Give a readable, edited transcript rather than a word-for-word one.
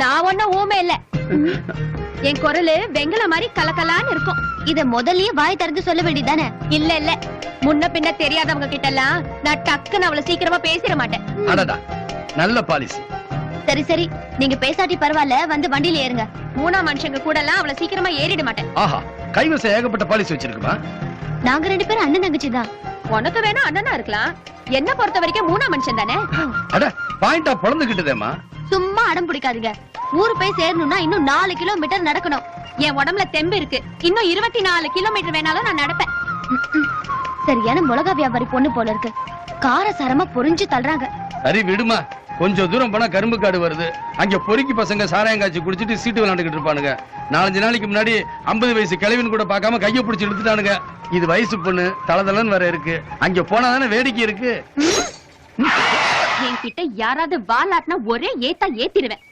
நான் ஒன்னும் ஊமை இல்ல. என் குரலு வெங்கல மாதிரி கலக்கலான்னு இருக்கும். இத முதல்லயே வாய் திறந்து சொல்ல வேண்டியதானே? இல்ல இல்ல, முன்ன பின்ன தெரியாதவங்க கிட்ட எல்லாம் நான் டக்குன்னு அவளை சீக்கிரமா பேசிட மாட்டேன். அடடா, நல்ல பாலிசி. சரி சரி, நீங்க பேசாட்டி பரவாயில்ல, வந்து வண்டியில ஏறுங்க. மூணாம் மனுஷங்க கூட எல்லாம் அவளை சீக்கிரமா ஏறிட மாட்டேன். ஆஹா, கைவசம் ஏகப்பட்ட பாலிசி வச்சிருக்குமா? நாங்க 2 பேரும் அண்ணன் தங்கச்சி தான். உனக்கு வேணா அண்ணனா இருக்கலாம், என்ன பொறுத்த வரைக்கும் மூணாம் மனுஷன் தானே. அட, பாயிண்டா பொழந்துகிட்டதேமா. சும்மா அடம் பிடிக்காதீங்க. ஊரு போய் சேரணும்னா இன்னும் 4 கிலோமீட்டர் நடக்கணும். என் உடம்புல தெம்பு இருக்கு, இன்னும் 24 கிலோமீட்டர் வேணாலும் நான் நடப்பேன். சரியான மிளகா வியாபாரி பொண்ணு போல இருக்கு, காரசாரமா பொறிஞ்சு தள்ளுறாங்க. சரி விடுமா, கொஞ்சம் தூரம் போனா கரும்பு காடு வருது, அங்க பொறுக்கி பசங்க சாராயம் காய்ச்சி குடிச்சிட்டு சீட்டு விளையாண்டுகிட்டு இருப்பானுங்க. 4-5 நாளைக்கு முன்னாடி 50 வயசு கிழவின்னு கூட பார்க்காம கைய பிடிச்சி இழுத்துட்டானுங்க. இது வயசு பொண்ணு, தளதளன்னு வர இருக்கு, அங்க போனாதானே வேடிக்கை இருக்கு. என்கிட்ட யாராவது வாலாட்டினா ஒரே ஏத்தா ஏத்திடுவேன்.